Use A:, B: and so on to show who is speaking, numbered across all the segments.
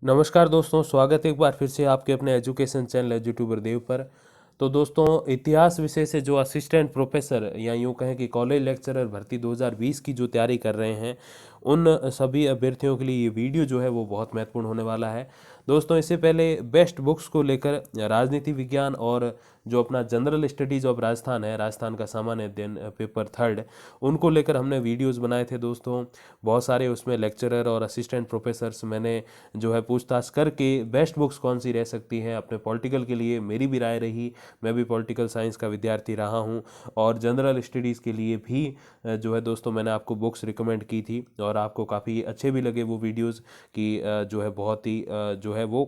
A: नमस्कार दोस्तों, स्वागत है एक बार फिर से आपके अपने एजुकेशन चैनल एजुट्यूबर देव पर। तो दोस्तों, इतिहास विषय से जो असिस्टेंट प्रोफेसर या यूँ कहें कि कॉलेज लेक्चरर भर्ती 2020 की जो तैयारी कर रहे हैं, उन सभी अभ्यर्थियों के लिए ये वीडियो जो है वो बहुत महत्वपूर्ण होने वाला है। दोस्तों, इससे पहले बेस्ट बुक्स को लेकर राजनीति विज्ञान और जो अपना जनरल स्टडीज़ ऑफ राजस्थान है, राजस्थान का सामान्य अध्ययन पेपर थर्ड, उनको लेकर हमने वीडियोस बनाए थे दोस्तों। बहुत सारे उसमें लेक्चरर और असिस्टेंट प्रोफेसर्स मैंने जो है पूछताछ करके बेस्ट बुक्स कौन सी रह सकती हैं अपने पॉलिटिकल के लिए, मेरी भी राय रही। मैं भी पॉलिटिकल साइंस का विद्यार्थी रहा हूँ और जनरल स्टडीज़ के लिए भी जो है दोस्तों मैंने आपको बुक्स रिकमेंड की थी और आपको काफ़ी अच्छे भी लगे वो वीडियोस कि जो है बहुत ही जो है वो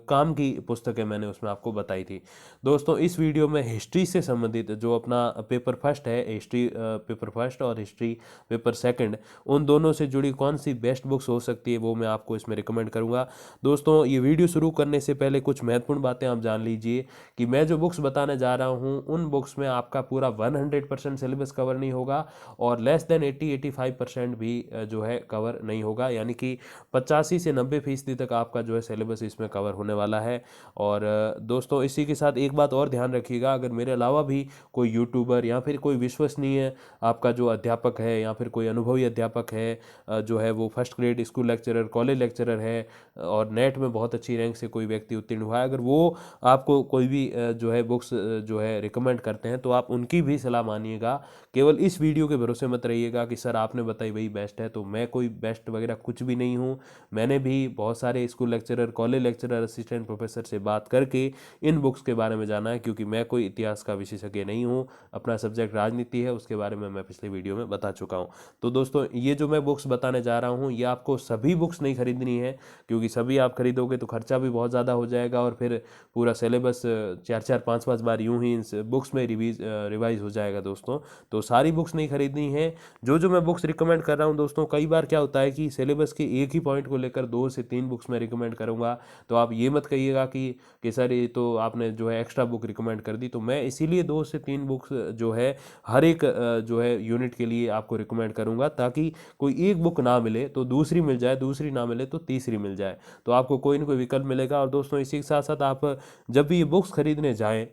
A: काम की पुस्तकें मैंने उसमें आपको बताई थी। दोस्तों, इस वीडियो में हिस्ट्री से संबंधित जो अपना पेपर फर्स्ट है, हिस्ट्री पेपर फर्स्ट और हिस्ट्री पेपर सेकंड, उन दोनों से जुड़ी कौन सी बेस्ट बुक्स हो सकती है वो मैं आपको इसमें रिकमेंड करूंगा। दोस्तों, ये वीडियो शुरू करने से पहले कुछ महत्वपूर्ण बातें आप जान लीजिए कि मैं जो बुक्स बताने जा रहा हूँ उन बुक्स में आपका पूरा 100% सिलेबस कवर नहीं होगा और लेस देन 80-85% भी जो है कवर नहीं होगा, यानी कि 85 से 90% तक आपका जो है सिलेबस इसमें कवर होने वाला है। और दोस्तों, इसी के साथ एक बात और ध्यान रखिएगा, अगर मेरे अलावा भी कोई यूट्यूबर या फिर कोई विश्वसनीय आपका जो अध्यापक है या फिर कोई अनुभवी अध्यापक है जो है वो first grade school lecturer, college lecturer है और नेट में बहुत अच्छी रैंक से कोई व्यक्ति उत्तीर्ण हुआ है, अगर वो आपको कोई भी जो है बुक्स जो है रिकमेंड करते हैं तो आप उनकी भी सलाह मानिएगा। केवल इस वीडियो के भरोसे मत रहिएगा कि सर आपने बताई वही बेस्ट है। तो मैं कोई बेस्ट वगैरह कुछ भी नहीं हूँ। मैंने भी बहुत सारे school lecturer, college lecturer, assistant professor से बात करके इन बुक्स के बारे में जाना है, क्योंकि मैं कोई इतिहास का विशेषज्ञ नहीं हूँ। अपना सब्जेक्ट राजनीति है, उसके बारे में मैं पिछले वीडियो में बता चुका हूँ। तो दोस्तों, ये जो मैं बुक्स बताने जा रहा हूँ ये आपको सभी बुक्स नहीं खरीदनी है, क्योंकि सभी आप खरीदोगे तो खर्चा भी बहुत ज़्यादा हो जाएगा और फिर पूरा सिलेबस 4-4 5-5 बार यूं ही इन बुक्स में रिवाइज हो जाएगा दोस्तों। तो सारी बुक्स नहीं खरीदनी है। जो जो मैं बुक्स रिकमेंड कर रहा हूँ दोस्तों, कई बार क्या होता है कि सिलेबस के एक ही पॉइंट को लेकर 2 से 3 बुक्स मैं रिकमेंड करूँगा, तो आप ये मत कहिएगा कि सर ये तो आपने जो है एक्स्ट्रा बुक रिकमेंड कर दी। तो मैं इसीलिए 2 से 3 बुक्स जो है हर एक जो है यूनिट के लिए आपको रिकमेंड करूंगा, ताकि कोई एक बुक ना मिले तो दूसरी मिल जाए, दूसरी ना मिले तो तीसरी मिल जाए, तो आपको कोई ना कोई विकल्प मिलेगा। और दोस्तों, इसी के साथ साथ आप जब भी ये बुक्स खरीदने जाएं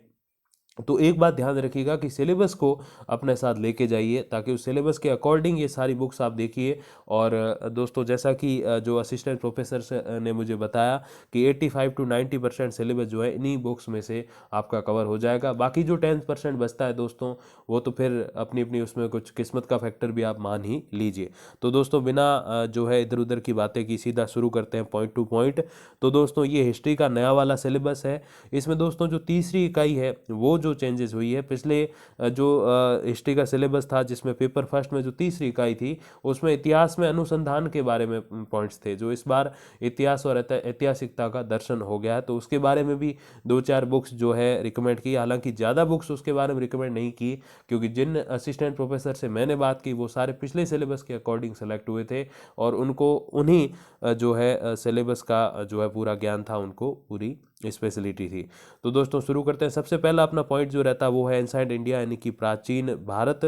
A: तो एक बात ध्यान रखिएगा कि सिलेबस को अपने साथ लेके जाइए, ताकि उस सिलेबस के अकॉर्डिंग ये सारी बुक्स आप देखिए। और दोस्तों, जैसा कि जो असिस्टेंट प्रोफेसर ने मुझे बताया कि 85 to 90% सिलेबस जो है इन्हीं बुक्स में से आपका कवर हो जाएगा। बाकी जो 10% बचता है दोस्तों, वो तो फिर अपनी अपनी उसमें कुछ किस्मत का फैक्टर भी आप मान ही लीजिए। तो दोस्तों, बिना जो है इधर उधर की बातें की सीधा शुरू करते हैं पॉइंट टू पॉइंट। तो दोस्तों, ये हिस्ट्री का नया वाला सिलेबस है। इसमें दोस्तों जो तीसरी इकाई है वो जो चेंजेस हुई है, पिछले जो हिस्ट्री का सिलेबस था जिसमें पेपर फर्स्ट में जो तीसरी इकाई थी उसमें इतिहास में अनुसंधान के बारे में पॉइंट्स थे, जो इस बार इतिहास और ऐतिहासिकता का दर्शन हो गया है, तो उसके बारे में भी 2-4 बुक्स जो है रिकमेंड की। हालांकि ज़्यादा बुक्स उसके बारे में रिकमेंड नहीं की, क्योंकि जिन असिस्टेंट प्रोफेसर से मैंने बात की वो सारे पिछले सिलेबस के अकॉर्डिंग सेलेक्ट हुए थे और उनको उन्हीं जो है सिलेबस का जो है पूरा ज्ञान था, उनको पूरी स्पेशलिटी थी। तो दोस्तों, शुरू करते हैं। सबसे पहला अपना पॉइंट जो रहता है वो है एंसाइंट इंडिया, यानी कि प्राचीन भारत।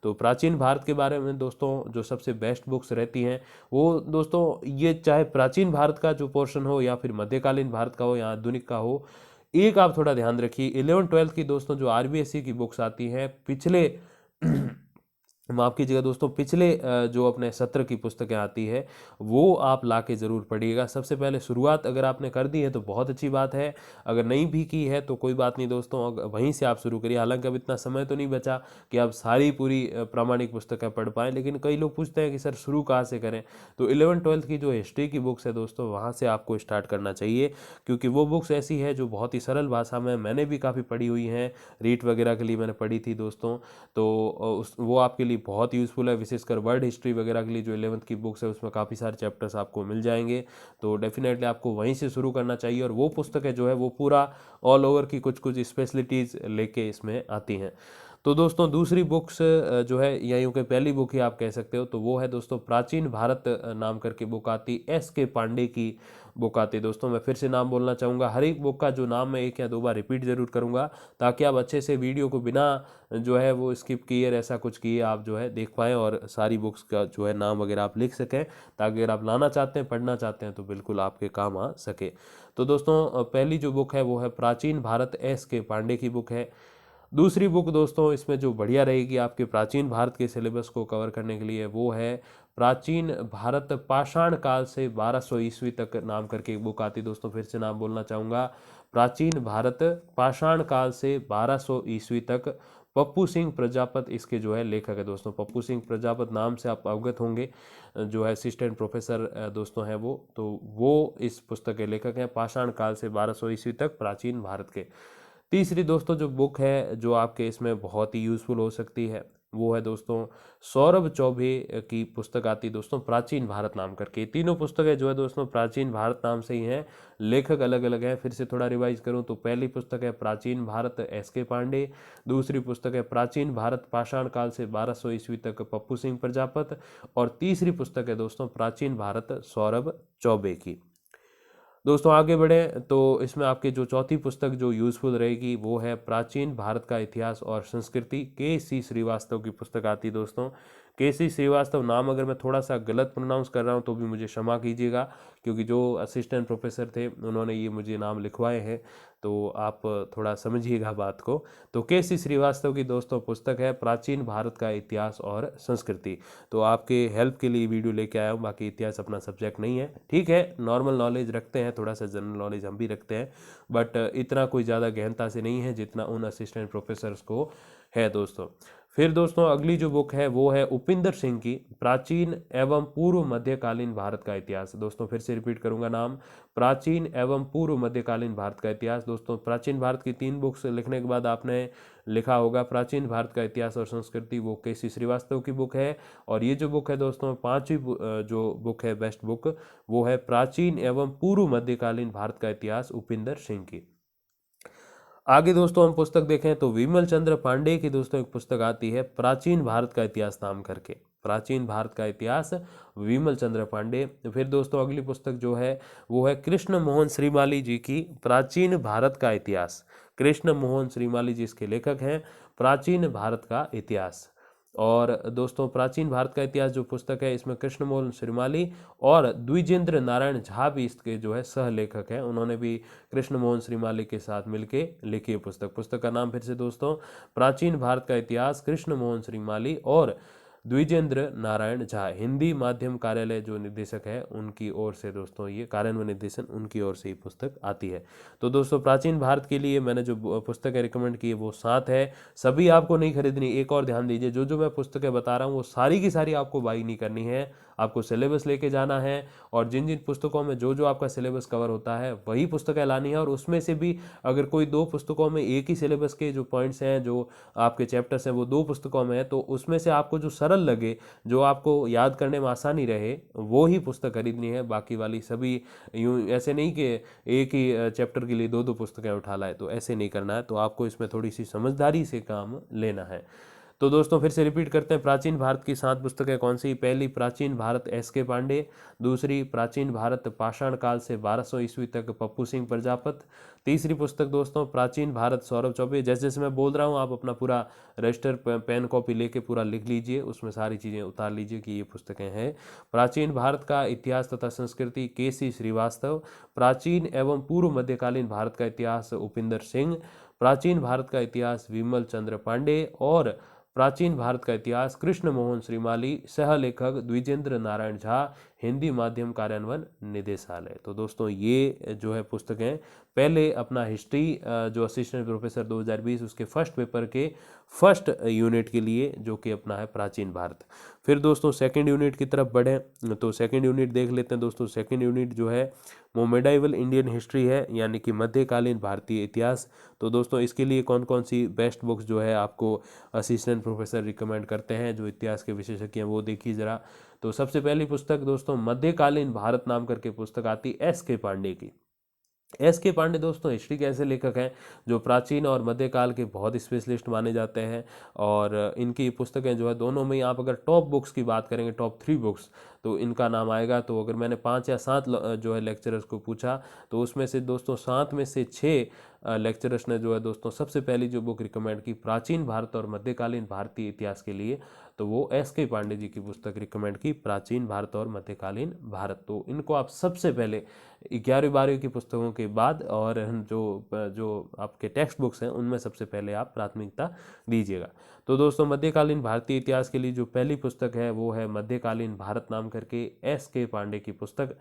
A: तो प्राचीन भारत के बारे में दोस्तों जो सबसे बेस्ट बुक्स रहती हैं वो दोस्तों, ये चाहे प्राचीन भारत का जो पोर्शन हो या फिर मध्यकालीन भारत का हो या आधुनिक का हो, एक आप थोड़ा ध्यान रखिए। 11th 12th की दोस्तों जो आरबीएससी की बुक्स आती हैं पिछले माफ़ कीजिएगा दोस्तों, पिछले जो अपने सत्र की पुस्तकें आती है वो आप ला के ज़रूर पढ़िएगा। सबसे पहले शुरुआत अगर आपने कर दी है तो बहुत अच्छी बात है, अगर नहीं भी की है तो कोई बात नहीं दोस्तों, वहीं से आप शुरू करिए। हालांकि अब इतना समय तो नहीं बचा कि आप सारी पूरी प्रामाणिक पुस्तकें पढ़ पाएँ, लेकिन कई लोग पूछते हैं कि सर शुरू कहाँ से करें। तो 11th 12th की जो हिस्ट्री की बुक्स है दोस्तों, वहाँ से आपको स्टार्ट करना चाहिए, क्योंकि वो बुक्स ऐसी है जो बहुत ही सरल भाषा में, मैंने भी काफ़ी पढ़ी हुई हैं, रीट वगैरह के लिए मैंने पढ़ी थी दोस्तों। तो उस वो आपके लिए बहुत यूज़फुल है, विशेषकर वर्ल्ड हिस्ट्री वगैरह के लिए जो 11th की बुक्स है उसमें काफ़ी सारे चैप्टर्स आपको मिल जाएंगे। तो डेफिनेटली आपको वहीं से शुरू करना चाहिए और वो पुस्तकें जो है वो पूरा ऑल ओवर की कुछ कुछ स्पेशलिटीज़ लेके इसमें आती हैं। तो दोस्तों, दूसरी बुक्स जो है या यूँ कि पहली बुक ही आप कह सकते हो, तो वो है दोस्तों प्राचीन भारत नाम करके बुक आती एस के पांडे की। बुक आती है दोस्तों। मैं फिर से नाम बोलना चाहूँगा, हर एक बुक का जो नाम मैं 1 या 2 बार रिपीट ज़रूर करूँगा, ताकि आप अच्छे से वीडियो को बिना जो है वो स्किप किए ऐसा कुछ किए आप जो है देख पाएँ, और सारी बुक्स का जो है नाम वगैरह आप लिख सकें, ताकि अगर आप लाना चाहते हैं, पढ़ना चाहते हैं तो बिल्कुल आपके काम आ सके। तो दोस्तों पहली जो बुक है वो है प्राचीन भारत, एस के पांडे की बुक है। दूसरी बुक दोस्तों इसमें जो बढ़िया रहेगी आपके प्राचीन भारत के सिलेबस को कवर करने के लिए, वो है प्राचीन भारत पाषाण काल से 1200 ईस्वी तक नाम करके एक बुक आती है दोस्तों। फिर से नाम बोलना चाहूँगा, प्राचीन भारत पाषाण काल से 1200 ईस्वी तक। पप्पू सिंह प्रजापत इसके जो है लेखक है दोस्तों। पप्पू सिंह प्रजापत नाम से आप अवगत होंगे, जो है असिस्टेंट प्रोफेसर दोस्तों हैं वो, तो वो इस पुस्तक के लेखक हैं। पाषाण काल से 1200 ईस्वी तक प्राचीन भारत के। तीसरी दोस्तों जो बुक है जो आपके इसमें बहुत ही यूज़फुल हो सकती है, वो है दोस्तों सौरभ चौबे की पुस्तक आती है दोस्तों, प्राचीन भारत नाम करके। तीनों पुस्तकें जो है दोस्तों प्राचीन भारत नाम से ही हैं, लेखक अलग अलग हैं। फिर से थोड़ा रिवाइज करूं तो पहली पुस्तक है प्राचीन भारत, एस के पांडे। दूसरी पुस्तक है प्राचीन भारत पाषाण काल से 1200 ईस्वी तक, पप्पू सिंह प्रजापत। और तीसरी पुस्तक है दोस्तों प्राचीन भारत, सौरभ चौबे की। दोस्तों आगे बढ़ें तो इसमें आपके जो चौथी पुस्तक जो यूज़फुल रहेगी वो है प्राचीन भारत का इतिहास और संस्कृति, के.सी. श्रीवास्तव की पुस्तक आती है दोस्तों। के.सी. श्रीवास्तव नाम अगर मैं थोड़ा सा गलत प्रोनाउंस कर रहा हूँ तो भी मुझे क्षमा कीजिएगा, क्योंकि जो असिस्टेंट प्रोफेसर थे उन्होंने ये मुझे नाम लिखवाए हैं, तो आप थोड़ा समझिएगा बात को। तो के.सी. श्रीवास्तव की दोस्तों पुस्तक है प्राचीन भारत का इतिहास और संस्कृति। तो आपके हेल्प के लिए वीडियो लेके आया हूँ, बाकी इतिहास अपना सब्जेक्ट नहीं है, ठीक है, नॉर्मल नॉलेज रखते हैं, थोड़ा सा जनरल नॉलेज हम भी रखते हैं, बट इतना कोई ज़्यादा गहनता से नहीं है जितना उन असिस्टेंट प्रोफेसर्स को है दोस्तों। फिर दोस्तों अगली जो बुक है वो है उपिंदर सिंह की प्राचीन एवं पूर्व मध्यकालीन भारत का इतिहास। दोस्तों फिर से रिपीट करूंगा नाम, प्राचीन एवं पूर्व मध्यकालीन भारत का इतिहास। दोस्तों प्राचीन भारत की 3 बुक्स लिखने के बाद आपने लिखा होगा प्राचीन भारत का इतिहास और संस्कृति, वो के.सी. श्रीवास्तव की बुक है। और ये जो बुक है दोस्तों 5वीं जो बुक है बेस्ट बुक, वो है प्राचीन एवं पूर्व मध्यकालीन भारत का इतिहास, उपिंदर सिंह की। आगे दोस्तों हम पुस्तक देखें तो विमल चंद्र पांडे की दोस्तों एक पुस्तक आती है प्राचीन भारत का इतिहास नाम करके, प्राचीन भारत का इतिहास, विमल चंद्र पांडे। फिर दोस्तों अगली पुस्तक जो है वो है कृष्ण मोहन श्रीमाली जी की प्राचीन भारत का इतिहास। कृष्ण मोहन श्रीमाली जी इसके लेखक हैं, प्राचीन भारत का इतिहास। और दोस्तों प्राचीन भारत का इतिहास जो पुस्तक है इसमें कृष्ण मोहन श्रीमाली और द्विजेंद्र नारायण झा भी इसके जो है सह लेखक हैं, उन्होंने भी कृष्ण मोहन श्रीमाली के साथ मिलके लिखी है पुस्तक। पुस्तक का नाम फिर से दोस्तों प्राचीन भारत का इतिहास, कृष्ण मोहन श्रीमाली और द्विजेंद्र नारायण झा। हिंदी माध्यम कार्यालय जो निदेशक है उनकी ओर से दोस्तों ये कार्यान्वयन निदेशन उनकी ओर से ये पुस्तक आती है। तो दोस्तों प्राचीन भारत के लिए मैंने जो पुस्तकें रिकमेंड की है वो 7 है, सभी आपको नहीं खरीदनी। एक और ध्यान दीजिए, जो जो मैं पुस्तकें बता रहा हूँ वो सारी की सारी आपको बाई नहीं करनी है, आपको सिलेबस लेके जाना है, और जिन जिन पुस्तकों में जो जो आपका सिलेबस कवर होता है वही पुस्तकें लानी है। और उसमें से भी अगर कोई 2 पुस्तकों में एक ही सिलेबस के जो पॉइंट्स हैं, जो आपके चैप्टर्स हैं वो 2 पुस्तकों में है, तो उसमें से आपको जो सरल लगे, जो आपको याद करने में आसानी रहे, वो ही पुस्तक खरीदनी है। बाकी वाली सभी यूँ ऐसे नहीं कि एक ही चैप्टर के लिए 2-2 पुस्तकें उठा लाए, तो ऐसे नहीं करना है। तो आपको इसमें थोड़ी सी समझदारी से काम लेना है। तो दोस्तों फिर से रिपीट करते हैं, प्राचीन भारत की 7 पुस्तकें कौन सी? पहली प्राचीन भारत, एस के पांडे। दूसरी प्राचीन भारत पाषाण काल से 1200 ईस्वी तक, पप्पू सिंह प्रजापत। तीसरी पुस्तक दोस्तों प्राचीन भारत, सौरभ चौबे। जैसे जैसे मैं बोल रहा हूँ आप अपना पूरा रजिस्टर पेन कॉपी लेके पूरा लिख लीजिए, उसमें सारी चीज़ें उतार लीजिए कि ये पुस्तकें हैं। प्राचीन भारत का इतिहास तथा संस्कृति, के.सी. श्रीवास्तव। प्राचीन एवं पूर्व मध्यकालीन भारत का इतिहास, उपिंदर सिंह। प्राचीन भारत का इतिहास, विमल चंद्र पांडे। और प्राचीन भारत का इतिहास, कृष्ण मोहन श्रीमाली, सह लेखक द्विजेंद्र नारायण झा, हिंदी माध्यम कार्यान्वयन निदेशालय। तो दोस्तों ये जो है पुस्तकें पहले अपना हिस्ट्री जो असिस्टेंट प्रोफेसर 2020 उसके फर्स्ट पेपर के फर्स्ट यूनिट के लिए, जो कि अपना है प्राचीन भारत। फिर दोस्तों सेकंड यूनिट की तरफ बढ़ें तो सेकंड यूनिट देख लेते हैं दोस्तों। सेकंड यूनिट जो है वो मेडाइवल इंडियन हिस्ट्री है, यानी कि मध्यकालीन भारतीय इतिहास। तो दोस्तों इसके लिए कौन कौन सी बेस्ट बुक्स जो है आपको असिस्टेंट प्रोफेसर रिकमेंड करते हैं, जो इतिहास के विशेषज्ञ हैं, वो देखिए ज़रा। तो सबसे पहली पुस्तक दोस्तों मध्यकालीन भारत नाम करके पुस्तक आती, एस के पांडे की। एस के पांडे दोस्तों हिस्ट्री के ऐसे लेखक हैं जो प्राचीन और मध्यकाल के बहुत स्पेशलिस्ट माने जाते हैं, और इनकी पुस्तकें जो है दोनों में ही आप अगर टॉप बुक्स की बात करेंगे, टॉप 3 बुक्स, तो इनका नाम आएगा। तो अगर मैंने 5 या 7 जो है लेक्चरर्स को पूछा, तो उसमें से दोस्तों 7 में से 6 लेक्चरर्स ने जो है दोस्तों सबसे पहली जो बुक रिकमेंड की प्राचीन भारत और मध्यकालीन भारतीय इतिहास के लिए, तो वो एस.के. पांडे जी की पुस्तक रिकमेंड की, प्राचीन भारत और मध्यकालीन भारत। तो इनको आप सबसे पहले 11वीं 12वीं की पुस्तकों के बाद और जो आपके टेक्स्ट बुक्स हैं उनमें सबसे पहले आप प्राथमिकता दीजिएगा। तो दोस्तों मध्यकालीन भारतीय इतिहास के लिए जो पहली पुस्तक है वो है मध्यकालीन भारत नाम करके एस.के. पांडे की पुस्तक।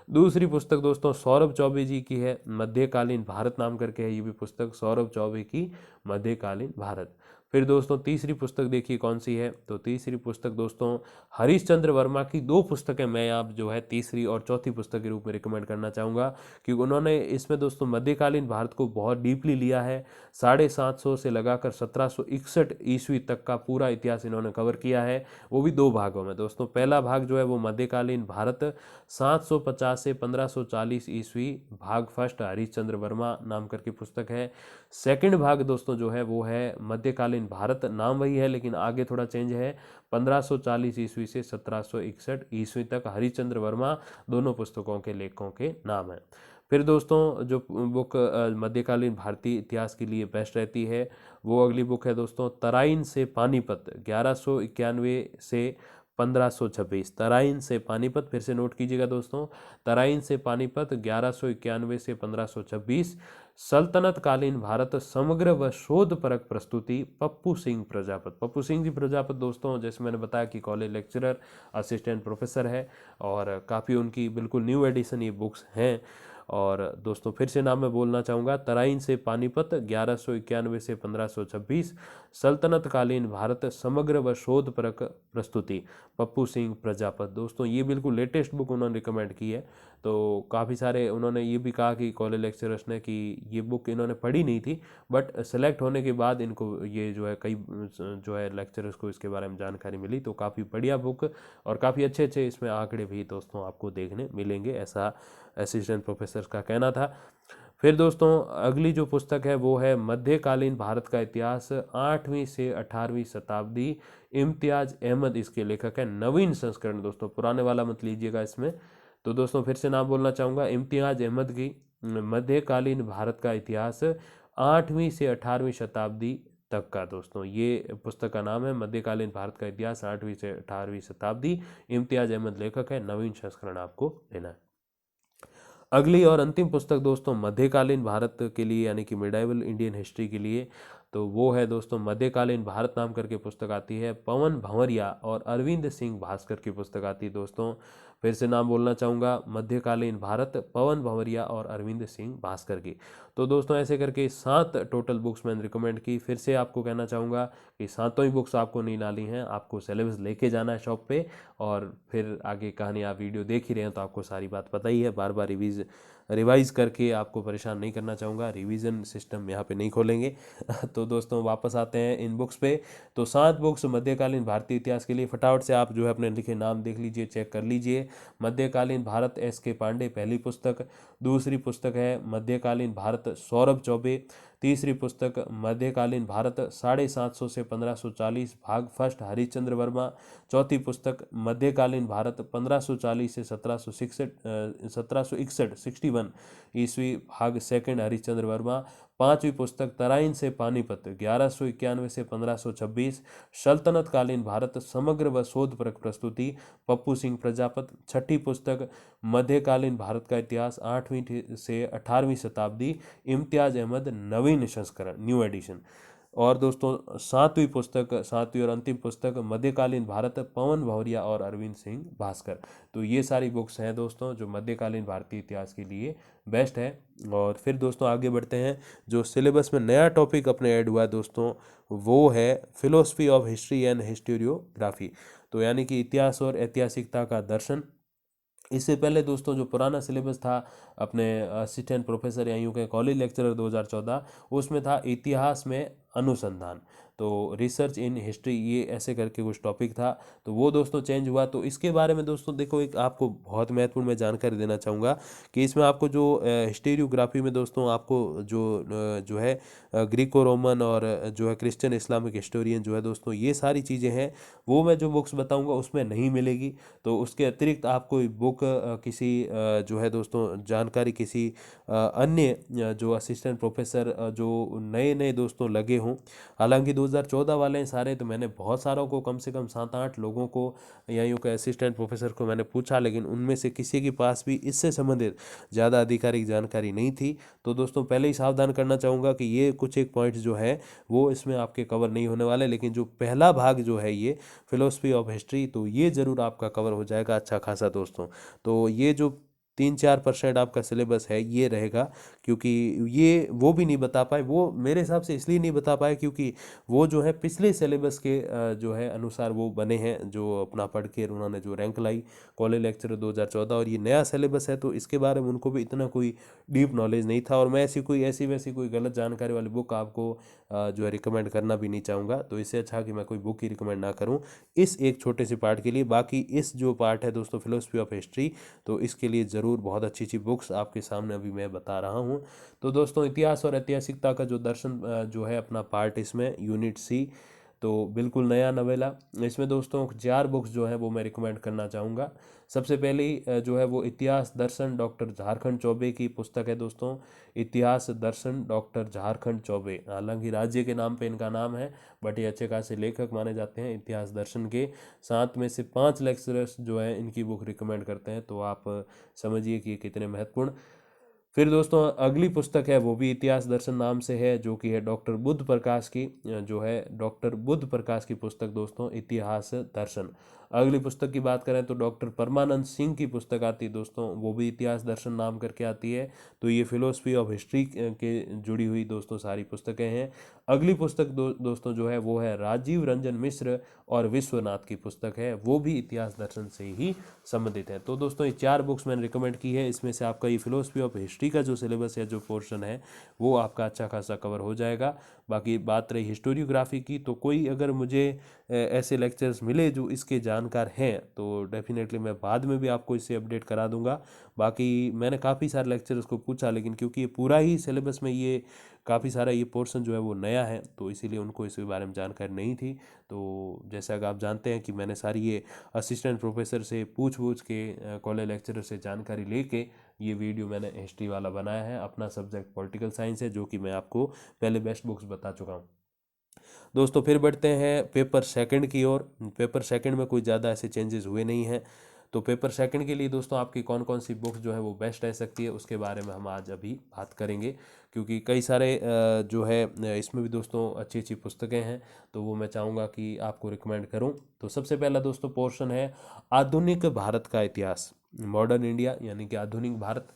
A: दूसरी पुस्तक दोस्तों सौरभ चौबे जी की है, मध्यकालीन भारत नाम करके है ये भी पुस्तक, सौरभ चौबे की मध्यकालीन भारत। फिर दोस्तों तीसरी पुस्तक देखिए कौन सी है, तो तीसरी पुस्तक दोस्तों हरीश चंद्र वर्मा की 2 पुस्तकें मैं आप जो है तीसरी और चौथी पुस्तक के रूप में रिकमेंड करना चाहूँगा, क्योंकि उन्होंने इसमें दोस्तों मध्यकालीन भारत को बहुत डीपली लिया है। 750 से लगाकर 1761 ईस्वी तक का पूरा इतिहास इन्होंने कवर किया है, वो भी 2 भागों में। दोस्तों पहला भाग जो है वो मध्यकालीन भारत 750 से 1540 ईस्वी, भाग फर्स्ट हरीश चंद्र वर्मा नाम करके पुस्तक है। सेकंड भाग दोस्तों जो है वो है मध्यकालीन भारत, नाम वही है लेकिन आगे थोड़ा चेंज है, 1540 ईस्वी से 1761 ईस्वी तक, हरिश्चंद्र वर्मा दोनों पुस्तकों के लेखकों के नाम हैं। फिर दोस्तों जो बुक मध्यकालीन भारतीय इतिहास के लिए बेस्ट रहती है वो अगली बुक है दोस्तों तराइन से पानीपत 1191 से 1526। तराइन से पानीपत, फिर से नोट कीजिएगा दोस्तों, तराइन से पानीपत 1191 से 1526, सल्तनत कालीन भारत समग्र व शोधपरक प्रस्तुति, पप्पू सिंह प्रजापत। पप्पू सिंह जी प्रजापत दोस्तों जैसे मैंने बताया कि कॉलेज लेक्चरर, असिस्टेंट प्रोफेसर है और काफ़ी उनकी बिल्कुल न्यू एडिशन ये बुक्स हैं। और दोस्तों फिर से नाम मैं बोलना चाहूँगा, तराइन से पानीपत 1191 से 1526, सल्तनत कालीन भारत समग्र व शोधपरक प्रस्तुति, पप्पू सिंह प्रजापत। दोस्तों ये बिल्कुल लेटेस्ट बुक उन्होंने रिकमेंड की है। तो काफ़ी सारे उन्होंने ये भी कहा कि कॉलेज लेक्चरर्स ने कि ये बुक इन्होंने पढ़ी नहीं थी, बट सेलेक्ट होने के बाद इनको ये जो है कई जो है लेक्चरर्स को इसके बारे में जानकारी मिली। तो काफ़ी बढ़िया बुक और काफ़ी अच्छे अच्छे इसमें आंकड़े भी दोस्तों आपको देखने मिलेंगे, ऐसा असिस्टेंट प्रोफेसर का कहना था। फिर दोस्तों अगली जो पुस्तक है वो है मध्यकालीन भारत का इतिहास 8वीं से 18वीं शताब्दी, इम्तियाज अहमद इसके लेखक है, नवीन संस्करण। दोस्तों पुराने वाला मत लीजिएगा इसमें। तो दोस्तों फिर से नाम बोलना चाहूँगा, इम्तियाज अहमद की मध्यकालीन भारत का इतिहास 8वीं से 18वीं शताब्दी तक का। दोस्तों ये पुस्तक का नाम है मध्यकालीन भारत का इतिहास 8वीं से 18वीं शताब्दी, इम्तियाज अहमद लेखक है, नवीन संस्करण आपको लेना है। अगली और अंतिम पुस्तक दोस्तों मध्यकालीन भारत के लिए यानी कि मिडाइवल इंडियन हिस्ट्री के लिए, तो वो है दोस्तों मध्यकालीन भारत नाम करके पुस्तक आती है, पवन भंवरिया और अरविंद सिंह भास्कर की पुस्तक आती है। दोस्तों फिर से नाम बोलना चाहूँगा, मध्यकालीन भारत, पवन भंवरिया और अरविंद सिंह भास्कर की। तो दोस्तों ऐसे करके 7 टोटल बुक्स मैंने रिकमेंड की। फिर से आपको कहना चाहूँगा कि 7 ही बुक्स आपको नहीं डाली हैं, आपको सिलेबस लेके जाना है शॉप पे, और फिर आगे कहानी आप वीडियो देख ही रहे हैं तो आपको सारी बात पता ही है। बार बार रिवाइज करके आपको परेशान नहीं करना चाहूँगा, रिवीजन सिस्टम यहाँ पे नहीं खोलेंगे। तो दोस्तों वापस आते हैं इन बुक्स पे। तो 7 बुक्स मध्यकालीन भारतीय इतिहास के लिए, फटाफट से आप जो है अपने लिखे नाम देख लीजिए, चेक कर लीजिए। मध्यकालीन भारत एस.के. पांडे पहली पुस्तक, दूसरी पुस्तक है मध्यकालीन भारत सौरभ चौबे, तीसरी पुस्तक मध्यकालीन भारत 750 से 1540, भाग फर्स्ट हरिश्चंद्र वर्मा, चौथी पुस्तक मध्यकालीन भारत 1540 से 1761 ईस्वी, भाग सेकंड हरिश्चंद्र वर्मा, पांचवी पुस्तक तराइन से पानीपत 1191 से 1526, सल्तनत कालीन भारत समग्र व शोधपरक प्रस्तुति, पप्पू सिंह प्रजापत, छठी पुस्तक मध्यकालीन भारत का इतिहास 8वीं से 18वीं शताब्दी, इम्तियाज अहमद नवीन संस्करण न्यू एडिशन। और दोस्तों 7वीं पुस्तक, 7वीं और अंतिम पुस्तक मध्यकालीन भारत, पवन भंवरिया और अरविंद सिंह भास्कर। तो ये सारी बुक्स हैं दोस्तों जो मध्यकालीन भारतीय इतिहास के लिए बेस्ट है। और फिर दोस्तों आगे बढ़ते हैं, जो सिलेबस में नया टॉपिक अपने ऐड हुआ है दोस्तों वो है philosophy of history and historiography. तो यानी कि इतिहास और ऐतिहासिकता का दर्शन। इससे पहले दोस्तों जो पुराना सिलेबस था अपने असिस्टेंट प्रोफेसर या यूँ कहें कॉलेज लेक्चरर 2014, उसमें था इतिहास में अनुसंधान। तो रिसर्च इन हिस्ट्री ये ऐसे करके कुछ टॉपिक था, तो वो दोस्तों चेंज हुआ। तो इसके बारे में दोस्तों देखो, एक आपको बहुत महत्वपूर्ण मैं जानकारी देना चाहूँगा कि इसमें आपको जो हिस्टोरियोग्राफी में दोस्तों आपको जो है ग्रीको रोमन और जो है क्रिश्चियन इस्लामिक हिस्टोरियन जो है दोस्तों, ये सारी चीज़ें हैं, वो मैं जो बुक्स बताऊंगा उसमें नहीं मिलेगी। तो उसके अतिरिक्त आपको बुक किसी जो है दोस्तों जानकारी किसी अन्य जो असिस्टेंट प्रोफेसर जो नए नए दोस्तों लगे हों, हालांकि 2014 वाले हैं सारे, तो मैंने बहुत सारों को, कम से कम 7-8 लोगों को या यूँ के असिस्टेंट प्रोफेसर को मैंने पूछा, लेकिन उनमें से किसी के पास भी इससे संबंधित ज़्यादा आधिकारिक जानकारी नहीं थी। तो दोस्तों पहले ही सावधान करना चाहूँगा कि ये कुछ एक पॉइंट जो है वो इसमें आपके कवर नहीं होने वाले, लेकिन जो पहला भाग जो है ये फिलोसफी ऑफ हिस्ट्री, तो ये ज़रूर आपका कवर हो जाएगा अच्छा खासा दोस्तों। तो ये जो 3-4% आपका सिलेबस है ये रहेगा, क्योंकि ये वो भी नहीं बता पाए, वो मेरे हिसाब से इसलिए नहीं बता पाए क्योंकि वो जो है पिछले सिलेबस के जो है अनुसार वो बने हैं, जो अपना पढ़ के उन्होंने जो रैंक लाई कॉलेज लेक्चरर 2014, और ये नया सिलेबस है तो इसके बारे में उनको भी इतना कोई डीप नॉलेज नहीं था। और मैं ऐसी वैसी कोई गलत जानकारी वाली बुक आपको जो है रिकमेंड करना भी नहीं चाहूँगा, तो इससे अच्छा कि मैं कोई बुक ही रिकमेंड ना करूँ इस एक छोटे से पार्ट के लिए। बाकी इस जो पार्ट है दोस्तों फिलोसफी ऑफ हिस्ट्री, तो इसके लिए ज़रूर बहुत अच्छी अच्छी बुक्स आपके सामने अभी मैं बता रहा हूँ। तो दोस्तों इतिहास और ऐतिहासिकता का जो दर्शन जो है अपना पार्ट, इसमें यूनिट सी, तो बिल्कुल नया नवेला। इसमें दोस्तों 4 बुक्स जो है वो मैं रिकमेंड करना चाहूँगा। सबसे पहली जो है वो इतिहास दर्शन डॉक्टर झारखंड चौबे की पुस्तक है दोस्तों, इतिहास दर्शन डॉक्टर झारखंड चौबे। हालांकि राज्य के नाम पे इनका नाम है, बट ये अच्छे खासे लेखक माने जाते हैं इतिहास दर्शन के। 7 में से 5 लेक्चरर्स जो है इनकी बुक रिकमेंड करते हैं, तो आप समझिए कि ये कितने महत्वपूर्ण। फिर दोस्तों अगली पुस्तक है वो भी इतिहास दर्शन नाम से है, जो कि है डॉक्टर बुद्ध प्रकाश की, जो है डॉक्टर बुद्ध प्रकाश की पुस्तक दोस्तों इतिहास दर्शन। अगली पुस्तक की बात करें तो डॉक्टर परमानंद सिंह की पुस्तक आती है दोस्तों, वो भी इतिहास दर्शन नाम करके आती है। तो ये फिलोसफी ऑफ हिस्ट्री के जुड़ी हुई दोस्तों सारी पुस्तकें हैं। अगली पुस्तक दोस्तों जो है वो है राजीव रंजन मिश्र और विश्वनाथ की पुस्तक है, वो भी इतिहास दर्शन से ही संबंधित है। तो दोस्तों ये 4 बुक्स मैंने रिकमेंड की है, इसमें से आपका ये फिलोसफी ऑफ हिस्ट्री का जो सिलेबस है, जो पोर्शन है, वो आपका अच्छा खासा कवर हो जाएगा। बाकी बात रही हिस्टोरियोग्राफी की, तो कोई अगर मुझे ऐसे लेक्चर्स मिले जो इसके जानकार हैं, तो डेफिनेटली मैं बाद में भी आपको इससे अपडेट करा दूंगा। बाकी मैंने काफ़ी सारे लेक्चर्स को पूछा, लेकिन क्योंकि ये पूरा ही सिलेबस में ये काफ़ी सारा ये पोर्शन जो है वो नया है, तो इसीलिए उनको इसके बारे में जानकारी नहीं थी। तो जैसा कि आप जानते हैं कि मैंने सारी ये असिस्टेंट प्रोफेसर से पूछ के कॉलेज लेक्चरर से जानकारी लेके ये वीडियो मैंने हिस्ट्री वाला बनाया है। अपना सब्जेक्ट पॉलिटिकल साइंस है, जो कि मैं आपको पहले बेस्ट बुक्स बता चुका हूँ दोस्तों। फिर बढ़ते हैं पेपर सेकंड की ओर। पेपर सेकंड में कोई ज़्यादा ऐसे चेंजेस हुए नहीं हैं। तो पेपर सेकंड के लिए दोस्तों आपकी कौन कौन सी बुक जो है वो बेस्ट रह सकती है, उसके बारे में हम आज अभी बात करेंगे, क्योंकि कई सारे जो है इसमें भी दोस्तों अच्छी अच्छी पुस्तकें हैं, तो वो मैं चाहूँगा कि आपको रिकमेंड करूँ। तो सबसे पहला दोस्तों पोर्शन है आधुनिक भारत का इतिहास, मॉडर्न इंडिया, यानी कि आधुनिक भारत।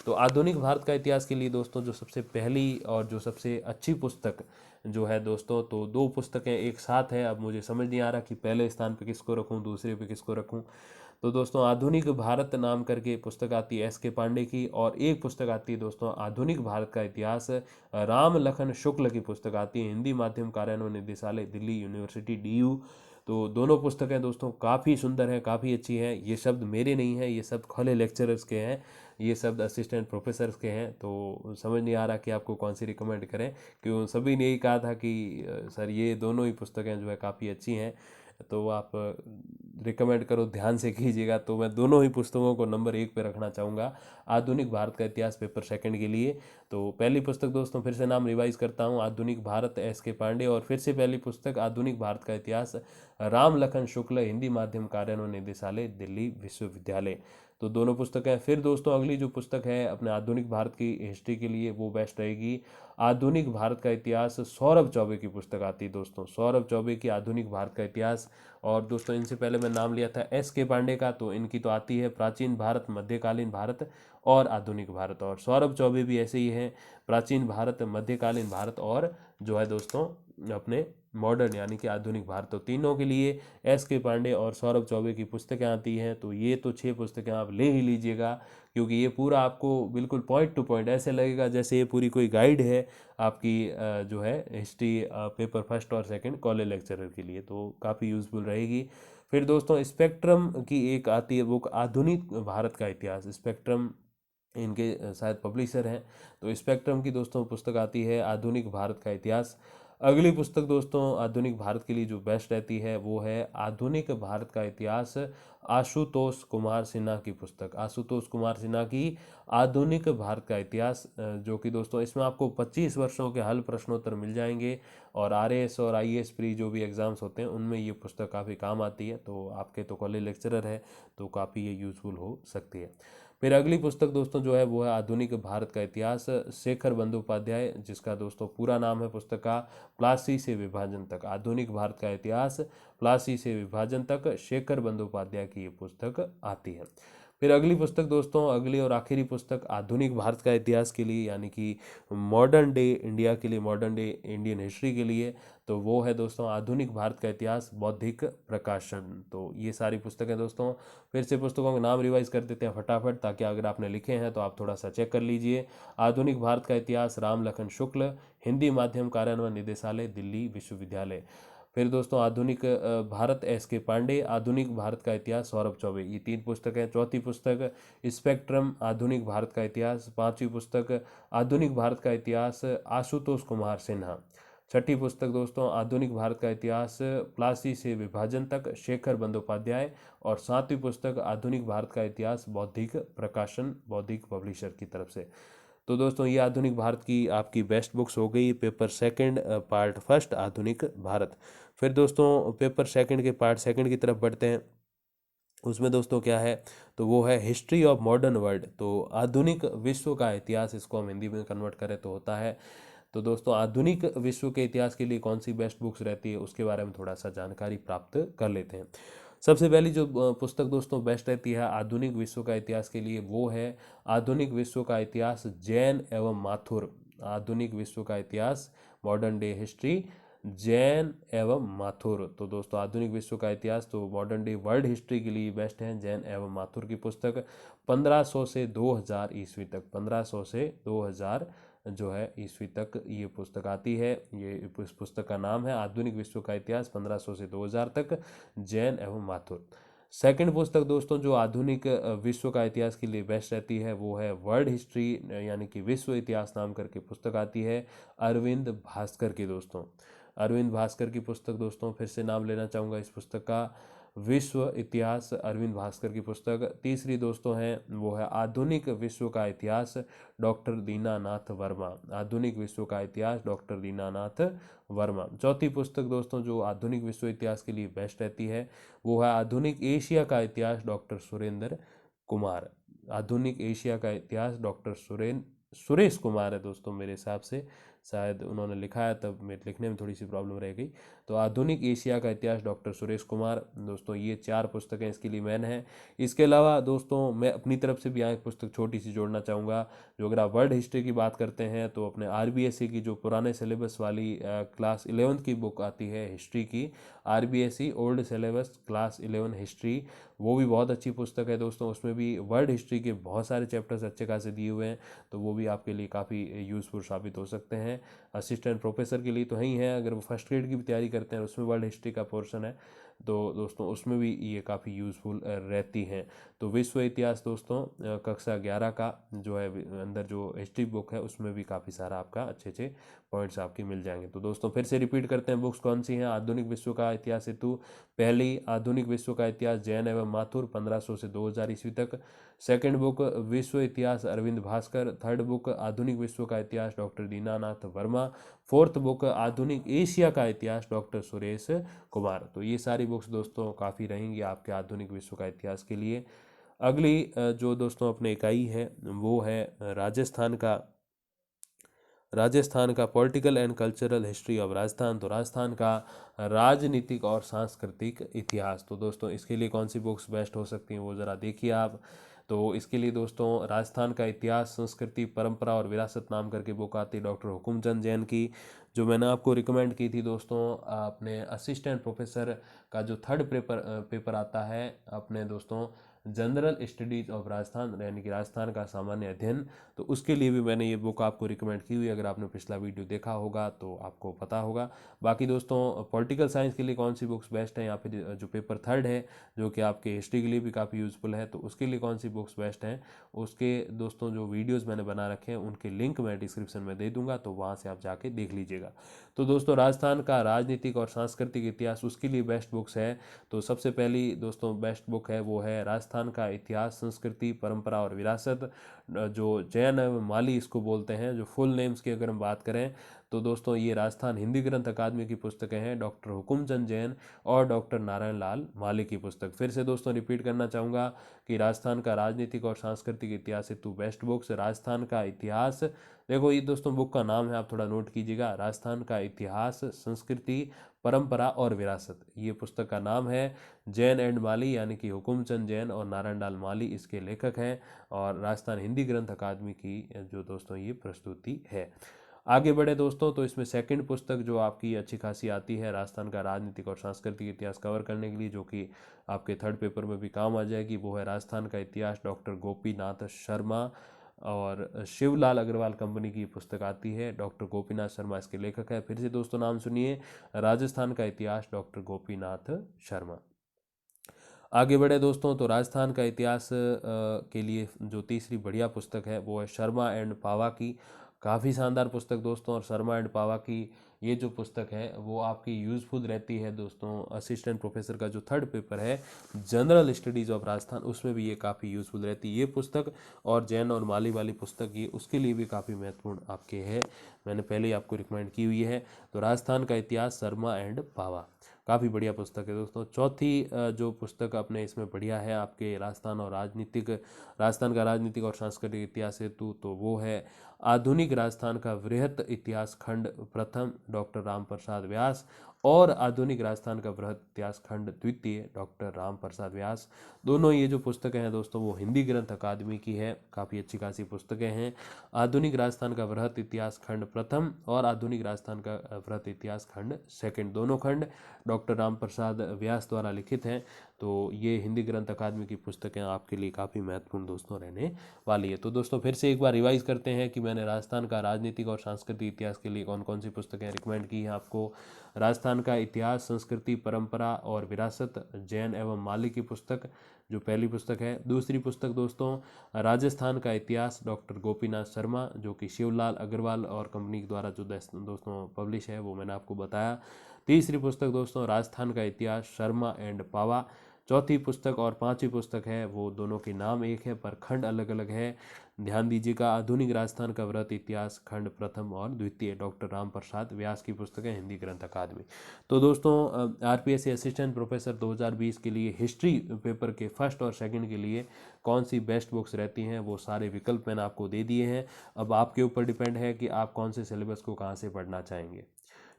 A: तो आधुनिक भारत का इतिहास के लिए दोस्तों जो सबसे पहली और जो सबसे अच्छी पुस्तक जो है दोस्तों, तो 2 पुस्तकें एक साथ हैं, अब मुझे समझ नहीं आ रहा कि पहले स्थान पे किसको रखूं, दूसरे पे किसको रखूं। तो दोस्तों आधुनिक भारत नाम करके पुस्तक आती है एस के पांडे की, और एक पुस्तक आती है दोस्तों आधुनिक भारत का इतिहास, राम लखन शुक्ल की पुस्तक आती है, हिंदी माध्यम कार्यान्वयन निदेशालय दिल्ली यूनिवर्सिटी DU। तो दोनों पुस्तकें दोस्तों काफ़ी सुंदर हैं, काफ़ी अच्छी हैं। ये शब्द मेरे नहीं हैं, ये शब्द कॉलेज लेक्चरर्स के हैं, ये शब्द असिस्टेंट प्रोफेसर्स के हैं। तो समझ नहीं आ रहा कि आपको कौन सी रिकमेंड करें, क्यों सभी ने यही कहा था कि सर ये दोनों ही पुस्तकें जो है काफ़ी अच्छी हैं, तो आप रिकमेंड करो, ध्यान से कीजिएगा। तो मैं दोनों ही पुस्तकों को नंबर 1 पे रखना चाहूँगा आधुनिक भारत का इतिहास पेपर सेकंड के लिए। तो पहली पुस्तक दोस्तों फिर से नाम रिवाइज करता हूँ, आधुनिक भारत एस के पांडे, और फिर से पहली पुस्तक आधुनिक भारत का इतिहास राम लखन शुक्ल, हिंदी माध्यम कार्यान्वयन निदेशालय दिल्ली विश्वविद्यालय। तो दोनों पुस्तकें। फिर दोस्तों अगली जो पुस्तक है अपने आधुनिक भारत की हिस्ट्री के लिए, वो बेस्ट रहेगी आधुनिक भारत का इतिहास, सौरभ चौबे की पुस्तक आती है दोस्तों, सौरभ चौबे की आधुनिक भारत का इतिहास। और दोस्तों इनसे पहले मैं नाम लिया था एस के पांडे का, तो इनकी तो आती है प्राचीन भारत, मध्यकालीन भारत और आधुनिक भारत। और सौरभ चौबे भी ऐसे ही हैं, प्राचीन भारत, मध्यकालीन भारत और जो है दोस्तों अपने मॉडर्न यानी कि आधुनिक भारत। तो तीनों के लिए एस के पांडे और सौरभ चौबे की पुस्तकें आती हैं। तो ये तो 6 पुस्तकें आप ले ही लीजिएगा, क्योंकि ये पूरा आपको बिल्कुल पॉइंट टू पॉइंट ऐसे लगेगा जैसे ये पूरी कोई गाइड है आपकी जो है हिस्ट्री पेपर फर्स्ट और सेकंड कॉलेज लेक्चरर के लिए, तो काफ़ी यूज़फुल रहेगी। फिर दोस्तों स्पेक्ट्रम की एक आती है बुक, आधुनिक भारत का इतिहास। स्पेक्ट्रम इनके शायद पब्लिशर हैं। तो स्पेक्ट्रम की दोस्तों पुस्तक आती है आधुनिक भारत का इतिहास। अगली पुस्तक दोस्तों आधुनिक भारत के लिए जो बेस्ट रहती है वो है आधुनिक भारत का इतिहास, आशुतोष कुमार सिन्हा की पुस्तक। आशुतोष कुमार सिन्हा की आधुनिक भारत का इतिहास, जो कि दोस्तों इसमें आपको 25 वर्षों के हल प्रश्नोत्तर मिल जाएंगे, और आरएएस और आईएएस प्री जो भी एग्ज़ाम्स होते हैं उनमें ये पुस्तक काफ़ी काम आती है। तो आपके तो कॉलेज लेक्चरर है तो काफ़ी ये यूज़फुल हो सकती है। फिर अगली पुस्तक दोस्तों जो है वो है आधुनिक भारत का इतिहास, शेखर बंदोपाध्याय, जिसका दोस्तों पूरा नाम है पुस्तक का प्लासी से विभाजन तक। आधुनिक भारत का इतिहास प्लासी से विभाजन तक, शेखर बंदोपाध्याय की ये पुस्तक आती है। फिर अगली पुस्तक दोस्तों, अगली और आखिरी पुस्तक आधुनिक भारत का इतिहास के लिए यानी कि मॉडर्न डे इंडिया के लिए, मॉडर्न डे इंडियन हिस्ट्री के लिए, तो वो है दोस्तों आधुनिक भारत का इतिहास बौद्धिक प्रकाशन। तो ये सारी पुस्तकें दोस्तों, फिर से पुस्तकों के नाम रिवाइज कर देते हैं फटाफट, ताकि अगर आपने लिखे हैं तो आप थोड़ा सा चेक कर लीजिए। आधुनिक भारत का इतिहास राम लखन शुक्ल, हिंदी माध्यम कार्यान्वयन निदेशालय दिल्ली विश्वविद्यालय। फिर दोस्तों आधुनिक भारत एस के पांडे, आधुनिक भारत का इतिहास सौरभ चौबे। ये 3 पुस्तकें। चौथी पुस्तक स्पेक्ट्रम आधुनिक भारत का इतिहास। पांचवी पुस्तक आधुनिक भारत का इतिहास आशुतोष कुमार सिन्हा। छठी पुस्तक दोस्तों आधुनिक भारत का इतिहास प्लासी से विभाजन तक, शेखर बंदोपाध्याय। और सातवीं पुस्तक आधुनिक भारत का इतिहास बौद्धिक प्रकाशन, बौद्धिक पब्लिशर की तरफ से। तो दोस्तों ये आधुनिक भारत की आपकी बेस्ट बुक्स हो गई, पेपर सेकंड पार्ट फर्स्ट आधुनिक भारत। फिर दोस्तों पेपर सेकंड के पार्ट सेकंड की तरफ बढ़ते हैं। उसमें दोस्तों क्या है, तो वो है हिस्ट्री ऑफ मॉडर्न वर्ल्ड। तो आधुनिक विश्व का इतिहास, इसको हम हिंदी में कन्वर्ट करें तो होता है। तो दोस्तों आधुनिक विश्व के इतिहास के लिए कौन सी बेस्ट बुक्स रहती है उसके बारे में थोड़ा सा जानकारी प्राप्त कर लेते हैं। सबसे पहली जो पुस्तक दोस्तों बेस्ट रहती है आधुनिक विश्व का इतिहास के लिए वो है आधुनिक विश्व का इतिहास जैन एवं माथुर। आधुनिक विश्व का इतिहास मॉडर्न डे हिस्ट्री जैन एवं माथुर। तो दोस्तों आधुनिक विश्व का इतिहास तो मॉडर्न डे वर्ल्ड हिस्ट्री के लिए बेस्ट है जैन एवं माथुर की पुस्तक। 1500 से 2000 ईस्वी तक, 1500 से 2000 जो है ईस्वी तक ये पुस्तक आती है। ये इस पुस्तक का नाम है आधुनिक विश्व का इतिहास 1500 से 2000 तक, जैन एवं माथुर। सेकंड पुस्तक दोस्तों जो आधुनिक विश्व का इतिहास के लिए बेस्ट रहती है वो है वर्ल्ड हिस्ट्री यानी कि विश्व इतिहास नाम करके पुस्तक आती है अरविंद भास्कर की दोस्तों। अरविंद भास्कर की पुस्तक दोस्तों, फिर से नाम लेना चाहूँगा इस पुस्तक का, विश्व इतिहास अरविंद भास्कर की पुस्तक। तीसरी दोस्तों है वो है आधुनिक विश्व का इतिहास डॉक्टर दीनानाथ वर्मा। आधुनिक विश्व का इतिहास डॉक्टर दीनानाथ वर्मा। चौथी पुस्तक दोस्तों जो आधुनिक विश्व इतिहास के लिए बेस्ट रहती है वो है आधुनिक एशिया का इतिहास डॉक्टर सुरेंद्र कुमार। आधुनिक एशिया का इतिहास डॉक्टर सुरेश कुमार है दोस्तों, मेरे हिसाब से शायद उन्होंने लिखा है, तब मेरे लिखने में थोड़ी सी प्रॉब्लम रह गई। तो आधुनिक एशिया का इतिहास डॉक्टर सुरेश कुमार दोस्तों, ये 4 पुस्तकें इसके लिए मैन हैं। इसके अलावा दोस्तों मैं अपनी तरफ से भी यहाँ एक पुस्तक छोटी सी जोड़ना चाहूँगा। जो अगर आप वर्ल्ड हिस्ट्री की बात करते हैं तो अपने आरबीएसई की जो पुराने सिलेबस वाली क्लास 11th की बुक आती है हिस्ट्री की, RBSE old syllabus class 11 history, वो भी बहुत अच्छी पुस्तक है दोस्तों। उसमें भी वर्ल्ड हिस्ट्री के बहुत सारे चैप्टर्स अच्छे खासे दिए हुए हैं, तो वो भी आपके लिए काफ़ी यूज़फुल साबित हो सकते हैं। असिस्टेंट प्रोफेसर के लिए तो ही है, अगर वो फर्स्ट ग्रेड की भी तैयारी करते हैं उसमें वर्ल्ड हिस्ट्री का पोर्शन है, तो दोस्तों उसमें भी ये काफ़ी यूज़फुल रहती हैं। तो विश्व इतिहास दोस्तों कक्षा 11 का जो है अंदर जो हिस्ट्री बुक है उसमें भी काफ़ी सारा आपका अच्छे अच्छे पॉइंट्स आपके मिल जाएंगे। तो दोस्तों फिर से रिपीट करते हैं बुक्स कौन सी हैं। आधुनिक विश्व का इतिहास हेतु पहली आधुनिक विश्व का इतिहास जैन एवं माथुर 1500 से 2000 ईस्वी तक। सेकंड बुक विश्व इतिहास अरविंद भास्कर। थर्ड बुक आधुनिक विश्व का इतिहास doctor Dinanath Verma. Fourth book आधुनिक एशिया का इतिहास डॉक्टर सुरेश कुमार। तो ये सारी बुक्स दोस्तों काफ़ी रहेंगी आपके आधुनिक विश्व का इतिहास के लिए। अगली जो दोस्तों अपने इकाई है वो है राजस्थान का political and cultural history of Rajasthan. तो राजस्थान का राजनीतिक और सांस्कृतिक इतिहास। तो दोस्तों इसके लिए कौन सी बुक्स बेस्ट हो सकती हैं वो ज़रा देखिए आप। तो इसके लिए दोस्तों राजस्थान का इतिहास, संस्कृति, परंपरा और विरासत नाम करके बुक आती है डॉक्टर हुकुमचंद जैन की, जो मैंने आपको रिकमेंड की थी दोस्तों। अपने असिस्टेंट प्रोफेसर का जो थर्ड पेपर आता है अपने दोस्तों, जनरल स्टडीज ऑफ राजस्थान, यानी कि राजस्थान का सामान्य अध्ययन, तो उसके लिए भी मैंने ये बुक आपको रिकमेंड की हुई है। अगर आपने पिछला वीडियो देखा होगा तो आपको पता होगा। बाकी दोस्तों पॉलिटिकल साइंस के लिए कौन सी बुक्स बेस्ट है, या फिर जो पेपर थर्ड है जो कि आपके हिस्ट्री के लिए भी काफ़ी यूज़फुल है, तो उसके लिए कौन सी बुक्स बेस्ट हैं, उसके दोस्तों जो वीडियोज़ मैंने बना रखे हैं उनके लिंक मैं डिस्क्रिप्शन में दे दूंगा, तो वहाँ से आप जाके देख लीजिएगा। तो दोस्तों राजस्थान का राजनीतिक और सांस्कृतिक इतिहास, उसके लिए बेस्ट बुक्स है। तो सबसे पहली दोस्तों बेस्ट बुक है वो है राजस्थान का इतिहास, संस्कृति, परंपरा और विरासत, जो जैन एवं माली इसको बोलते हैं। जो फुल नेम्स की अगर हम बात करें तो दोस्तों ये राजस्थान हिंदी ग्रंथ अकादमी की पुस्तकें हैं, डॉक्टर हुकुमचंद जैन और डॉक्टर नारायण लाल माली की पुस्तक। फिर से दोस्तों रिपीट करना चाहूँगा कि राजस्थान का राजनीतिक और सांस्कृतिक इतिहास हेतु बेस्ट बुक्स, राजस्थान का इतिहास, देखो ये दोस्तों बुक का नाम है, आप थोड़ा नोट कीजिएगा, राजस्थान का इतिहास, संस्कृति, परंपरा और विरासत, ये पुस्तक का नाम है। जैन एंड माली यानी कि हुकुमचंद जैन और नारायण लाल माली इसके लेखक हैं, और राजस्थान हिंदी ग्रंथ अकादमी की जो दोस्तों ये प्रस्तुति है। आगे बढ़े दोस्तों, तो इसमें सेकंड पुस्तक जो आपकी अच्छी खासी आती है राजस्थान का राजनीतिक और सांस्कृतिक इतिहास कवर करने के लिए, जो कि आपके थर्ड पेपर में भी काम आ जाएगी, वो है राजस्थान का इतिहास, डॉक्टर गोपीनाथ शर्मा और शिवलाल अग्रवाल कंपनी की पुस्तक आती है। डॉक्टर गोपीनाथ शर्मा इसके लेखक है। फिर से दोस्तों नाम सुनिए, राजस्थान का इतिहास, डॉक्टर गोपीनाथ शर्मा। आगे बढ़े दोस्तों, तो राजस्थान का इतिहास के लिए जो तीसरी बढ़िया पुस्तक है वो है शर्मा एंड पावा की, काफ़ी शानदार पुस्तक दोस्तों। और शर्मा एंड पावा की ये जो पुस्तक है वो आपकी यूज़फुल रहती है दोस्तों। असिस्टेंट प्रोफेसर का जो थर्ड पेपर है जनरल स्टडीज़ ऑफ राजस्थान, उसमें भी ये काफ़ी यूज़फुल रहती है ये पुस्तक। और जैन और माली वाली पुस्तक ये उसके लिए भी काफ़ी महत्वपूर्ण आपके है, मैंने पहले ही आपको रिकमेंड की हुई है। तो राजस्थान का इतिहास, शर्मा एंड पावा, काफ़ी बढ़िया पुस्तक है दोस्तों। चौथी जो पुस्तक अपने इसमें बढ़िया है आपके राजस्थान का राजनीतिक और सांस्कृतिक इतिहास हेतु, तो वो है आधुनिक राजस्थान का वृहत इतिहास खंड प्रथम, डॉक्टर राम प्रसाद व्यास, और आधुनिक राजस्थान का वृहत इतिहास खंड द्वितीय, डॉक्टर राम प्रसाद व्यास। दोनों ये जो पुस्तकें हैं दोस्तों वो हिंदी ग्रंथ अकादमी की है, काफ़ी अच्छी खासी पुस्तकें हैं। आधुनिक राजस्थान का वृहत इतिहास खंड प्रथम और आधुनिक राजस्थान का वृहत इतिहास खंड सेकंड, दोनों खंड डॉक्टर राम प्रसाद व्यास द्वारा लिखित हैं। तो ये हिंदी ग्रंथ अकादमी की पुस्तकें आपके लिए काफ़ी महत्वपूर्ण दोस्तों रहने वाली है। तो दोस्तों फिर से एक बार रिवाइज करते हैं कि मैंने राजस्थान का राजनीतिक और सांस्कृतिक इतिहास के लिए कौन कौन सी पुस्तकें रिकमेंड की हैं आपको। राजस्थान का इतिहास, संस्कृति, परंपरा और विरासत, जैन एवं माली की पुस्तक जो पहली पुस्तक है। दूसरी पुस्तक दोस्तों राजस्थान का इतिहास, डॉक्टर गोपीनाथ शर्मा, जो कि शिवलाल अग्रवाल और कंपनी द्वारा जो दोस्तों पब्लिश है वो मैंने आपको बताया। तीसरी पुस्तक दोस्तों राजस्थान का इतिहास, शर्मा एंड पावा। चौथी पुस्तक और पांचवी पुस्तक है वो दोनों के नाम एक है पर खंड अलग अलग है, ध्यान दीजिएगा। आधुनिक राजस्थान का वृहत इतिहास खंड प्रथम और द्वितीय, डॉक्टर राम प्रसाद व्यास की पुस्तक है, हिंदी ग्रंथ अकादमी। तो दोस्तों आरपीएससी असिस्टेंट प्रोफेसर 2020 के लिए हिस्ट्री पेपर के फर्स्ट और सेकंड के लिए कौन सी बेस्ट बुक्स रहती हैं वो सारे विकल्प मैंने आपको दे दिए हैं। अब आपके ऊपर डिपेंड है कि आप कौन से सिलेबस को कहाँ से पढ़ना चाहेंगे।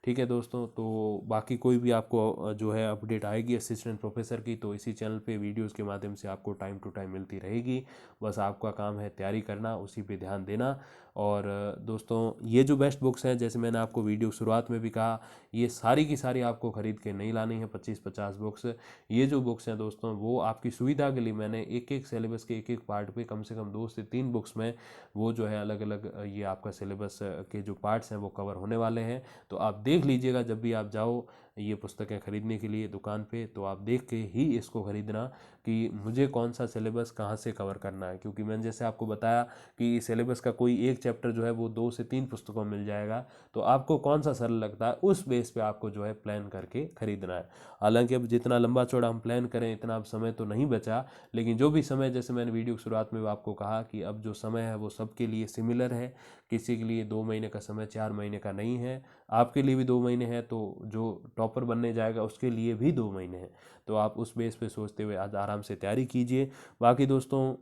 A: ठीक है दोस्तों, तो बाकी कोई भी आपको जो है अपडेट आएगी असिस्टेंट प्रोफेसर की, तो इसी चैनल पे वीडियोस के माध्यम से आपको टाइम टू टाइम मिलती रहेगी। बस आपका काम है तैयारी करना, उसी पे ध्यान देना। और दोस्तों ये जो बेस्ट बुक्स हैं, जैसे मैंने आपको वीडियो शुरुआत में भी कहा, ये सारी की सारी आपको खरीद के नहीं लानी है 25-50 बुक्स। ये जो बुक्स हैं दोस्तों वो आपकी सुविधा के लिए मैंने एक एक सिलेबस के एक एक पार्ट पे कम से कम 2 से 3 बुक्स में वो जो है अलग अलग ये आपका सिलेबस के जो पार्ट्स हैं वो कवर होने वाले हैं। तो आप देख लीजिएगा जब भी आप जाओ ये पुस्तकें खरीदने के लिए दुकान पे, तो आप देख के ही इसको खरीदना कि मुझे कौन सा सिलेबस कहाँ से कवर करना है। क्योंकि मैंने जैसे आपको बताया कि सिलेबस का कोई एक चैप्टर जो है वो 2 से 3 पुस्तकों में मिल जाएगा, तो आपको कौन सा सरल लगता है उस बेस पे आपको जो है प्लान करके खरीदना है। हालांकि अब जितना लंबा चौड़ा हम प्लान करें इतना अब समय तो नहीं बचा, लेकिन जो भी समय, जैसे मैंने वीडियो की शुरुआत में आपको कहा कि अब जो समय है वो सबके लिए सिमिलर है। किसी के लिए 2 महीने का समय 4 महीने का नहीं है, आपके लिए भी 2 महीने हैं, तो जो टॉपर बनने जाएगा उसके लिए भी 2 महीने हैं। तो आप उस बेस पे सोचते हुए आज आराम से तैयारी कीजिए। बाकी दोस्तों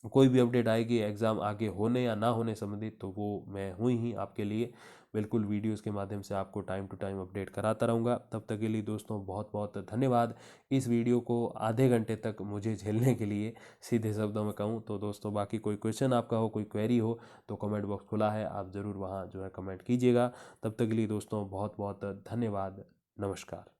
A: कोई भी अपडेट आएगी एग्ज़ाम आगे होने या ना होने संबंधित, तो वो मैं हूँ ही आपके लिए बिल्कुल वीडियोस के माध्यम से आपको टाइम टू टाइम अपडेट कराता रहूँगा। तब तक के लिए दोस्तों बहुत बहुत धन्यवाद। इस वीडियो को आधे घंटे तक मुझे झेलने के लिए, सीधे शब्दों में कहूँ तो दोस्तों, बाकी कोई क्वेश्चन आपका हो, कोई क्वेरी हो, तो कमेंट बॉक्स खुला है, आप ज़रूर वहाँ जो है कमेंट कीजिएगा। तब तक के लिए दोस्तों बहुत बहुत धन्यवाद। नमस्कार।